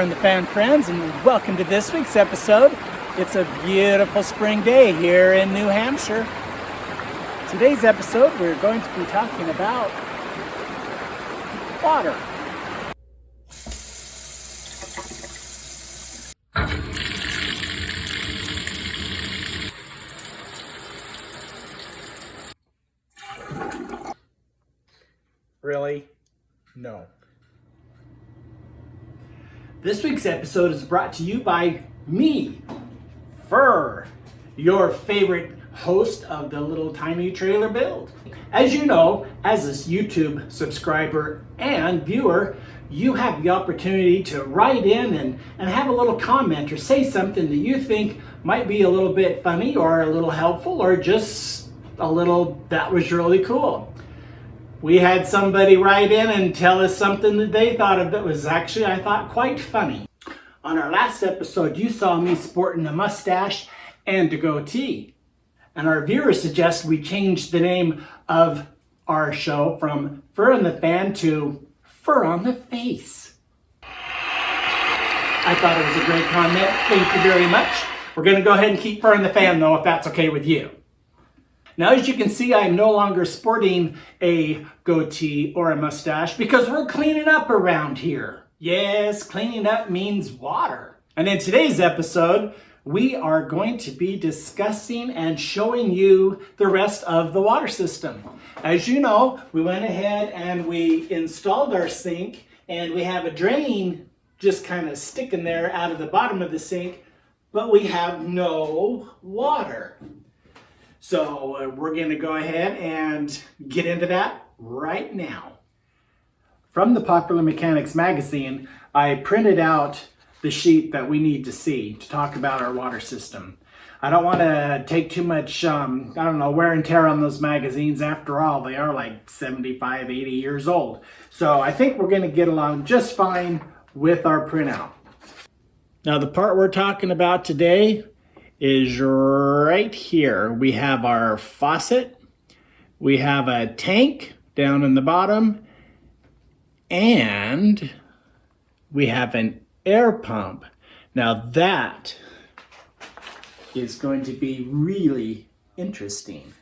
and the Fan friends, and welcome to this week's episode. It's a beautiful spring day here in New Hampshire. Today's episode, we're going to be talking about water. Really? No. This week's episode is brought to you by me, Fur, your favorite host of the Little Tiny Trailer Build. As you know, as a YouTube subscriber and viewer, you have the opportunity to write in and have a little comment or say something that you think might be a little bit funny or a little helpful or just a little, that was really cool. We had somebody write in and tell us something that they thought of that was actually, I thought, quite funny. On our last episode, you saw me sporting a mustache and a goatee. And our viewers suggest we change the name of our show from Fur and the Fan to Fur on the Face. I thought it was a great comment. Thank you very much. We're going to go ahead and keep Fur and the Fan, though, if that's okay with you. Now, as you can see, I'm no longer sporting a goatee or a mustache because we're cleaning up around here. Yes, cleaning up means water. And in today's episode, we are going to be discussing and showing you the rest of the water system. As you know, we went ahead and we installed our sink, and we have a drain just kind of sticking there out of the bottom of the sink, but we have no water. So we're going to go ahead and get into that right now. From the Popular Mechanics magazine, I printed out the sheet that we need to see to talk about our water system. I don't want to take too much, wear and tear on those magazines. After all, they are like 75, 80 years old. So I think we're going to get along just fine with our printout. Now, the part we're talking about today is right here. We have our faucet, we have a tank down in the bottom, and we have an air pump. Now that is going to be really interesting.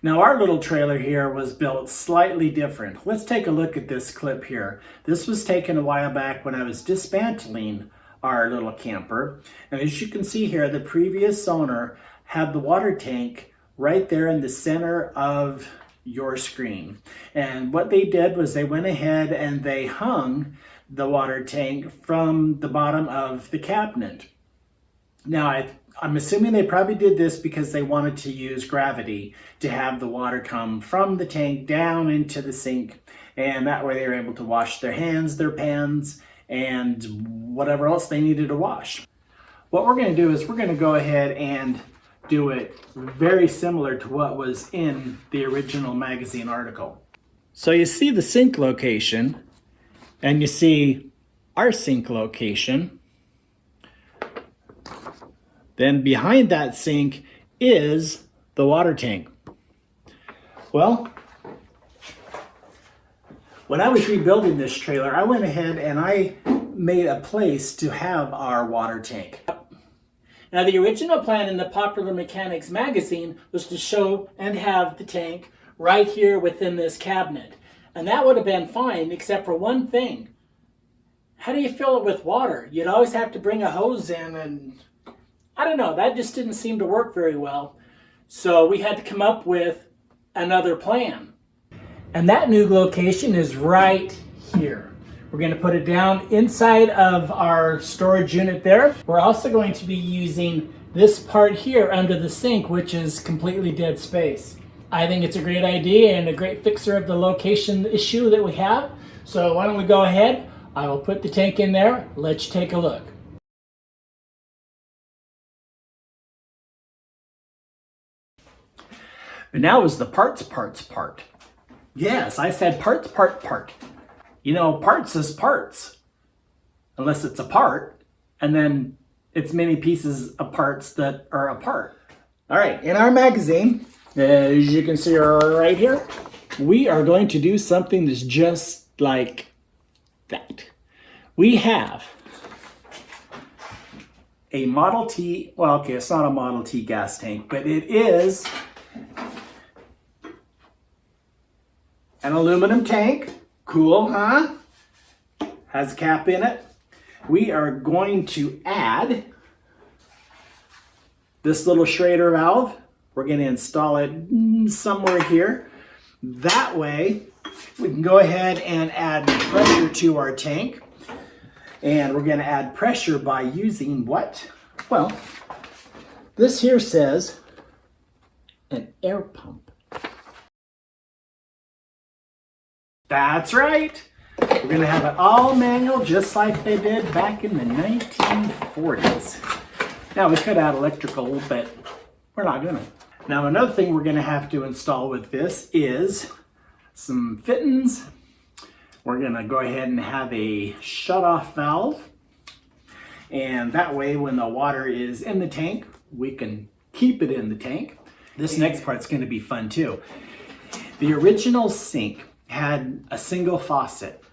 Now our little trailer here was built slightly different. Let's take a look at this clip here. This was taken a while back when I was dismantling our little camper. And as you can see here, the previous owner had the water tank right there in the center of your screen. And what they did was they went ahead and they hung the water tank from the bottom of the cabinet. Now, I'm assuming they probably did this because they wanted to use gravity to have the water come from the tank down into the sink. And that way they were able to wash their hands, their pans, and whatever else they needed to wash. What we're going to do is we're going to go ahead and do it very similar to what was in the original magazine article. So you see the sink location, and you see our sink location. Then behind that sink is the water tank. Well, when I was rebuilding this trailer, I went ahead and I made a place to have our water tank. Now, the original plan in the Popular Mechanics magazine was to show and have the tank right here within this cabinet. And that would have been fine, except for one thing. How do you fill it with water? You'd always have to bring a hose in, and I don't know, that just didn't seem to work very well. So we had to come up with another plan. And that new location is right here. We're going to put it down inside of our storage unit there. We're also going to be using this part here under the sink, which is completely dead space. I think it's a great idea and a great fixer of the location issue that we have. So why don't we go ahead? I will put the tank in there. Let's take a look. And now is the parts part. Yes, I said parts part. You know, parts is parts. Unless it's a part, and then it's many pieces of parts that are apart. All right, in our magazine, as you can see right here, we are going to do something that's just like that. We have a Model T, well, okay, it's not a Model T gas tank, but it is an aluminum tank. Cool, huh? Has a cap in it. We are going to add this little Schrader valve. We're going to install it somewhere here. That way, we can go ahead and add pressure to our tank. And we're going to add pressure by using what? Well, this here says an air pump. That's right. We're going to have it all manual, just like they did back in the 1940s. Now, we could add electrical, but we're not going to. Now, another thing we're going to have to install with this is some fittings. We're going to go ahead and have a shut-off valve. And that way, when the water is in the tank, we can keep it in the tank. This next part's going to be fun, too. The original sink had a single faucet.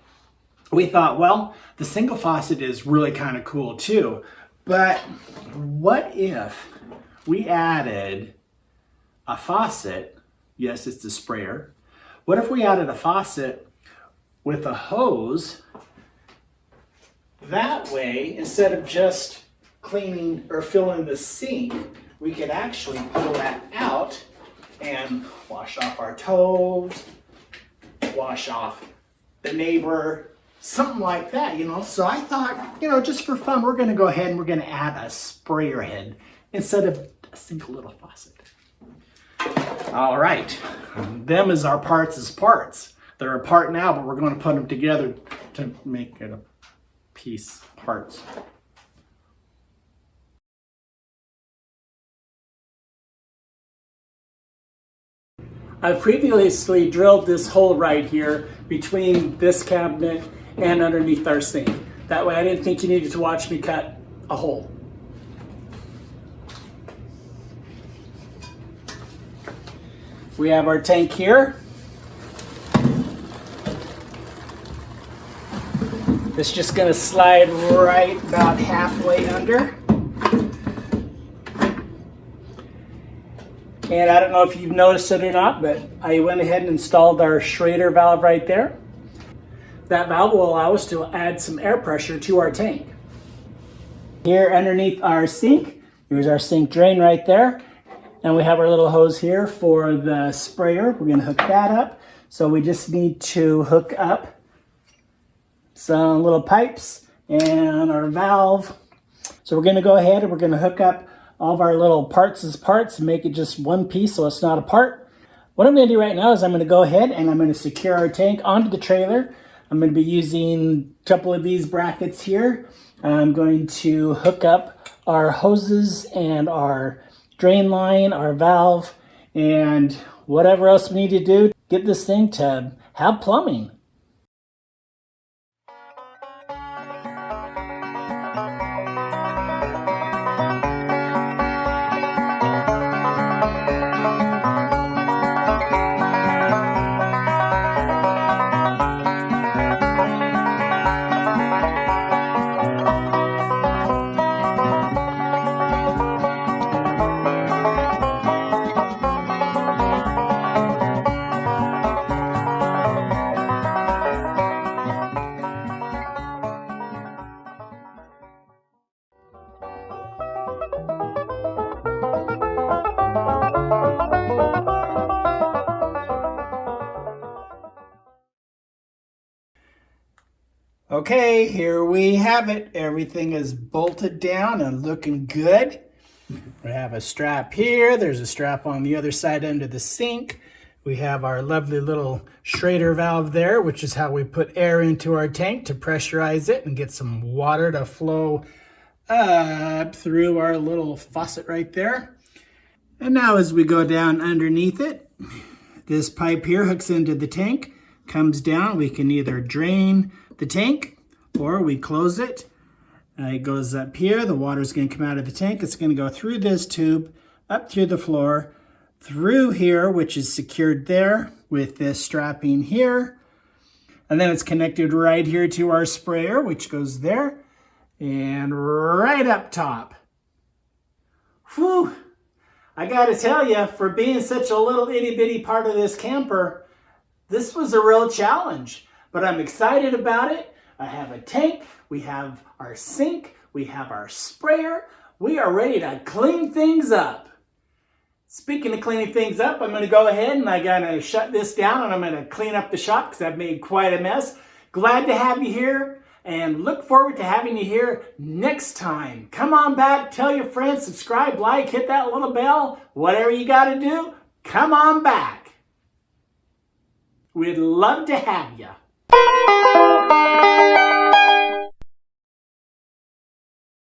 We thought, well, the single faucet is really kind of cool too, but what if we added a faucet? Yes, it's a sprayer. What if we added a faucet with a hose? That way, instead of just cleaning or filling the sink, we could actually pull that out and wash off our toes, wash off the neighbor, something like that, you know. So I thought, you know, just for fun, we're going to go ahead and we're going to add a sprayer head instead of a single little faucet. All right, them is our parts as parts. They're apart now, but we're going to put them together to make it a piece parts. I've previously drilled this hole right here between this cabinet and underneath our sink. That way I didn't think you needed to watch me cut a hole. We have our tank here. It's just going to slide right about halfway under. And I don't know if you've noticed it or not, but I went ahead and installed our Schrader valve right there. That valve will allow us to add some air pressure to our tank. Here underneath our sink, here's our sink drain right there. And we have our little hose here for the sprayer. We're going to hook that up. So we just need to hook up some little pipes and our valve. So we're going to go ahead and we're going to hook up all of our little parts as parts and make it just one piece so it's not a part. What I'm going to do right now is I'm going to go ahead and I'm going to secure our tank onto the trailer. I'm going to be using a couple of these brackets here. I'm going to hook up our hoses and our drain line, our valve, and whatever else we need to do to get this thing to have plumbing. Okay, here we have it. Everything is bolted down and looking good. We have a strap here. There's a strap on the other side under the sink. We have our lovely little Schrader valve there, which is how we put air into our tank to pressurize it and get some water to flow up through our little faucet right there. And now as we go down underneath it, this pipe here hooks into the tank, comes down. We can either drain the tank or we close it. It goes up here. The water is going to come out of the tank. It's going to go through this tube, up through the floor, through here, which is secured there with this strapping here. And then it's connected right here to our sprayer, which goes there. And right up top, Whew, I gotta tell you, for being such a little itty bitty part of this camper, this was a real challenge, but I'm excited about it. I have a tank, we have our sink, we have our sprayer. We are ready to clean things up. Speaking of cleaning things up, I'm going to go ahead and I'm going to shut this down and I'm going to clean up the shop because I've made quite a mess. Glad to have you here and look forward to having you here next time. Come on back, tell your friends, subscribe, like, hit that little bell, whatever you got to do, come on back. We'd love to have you.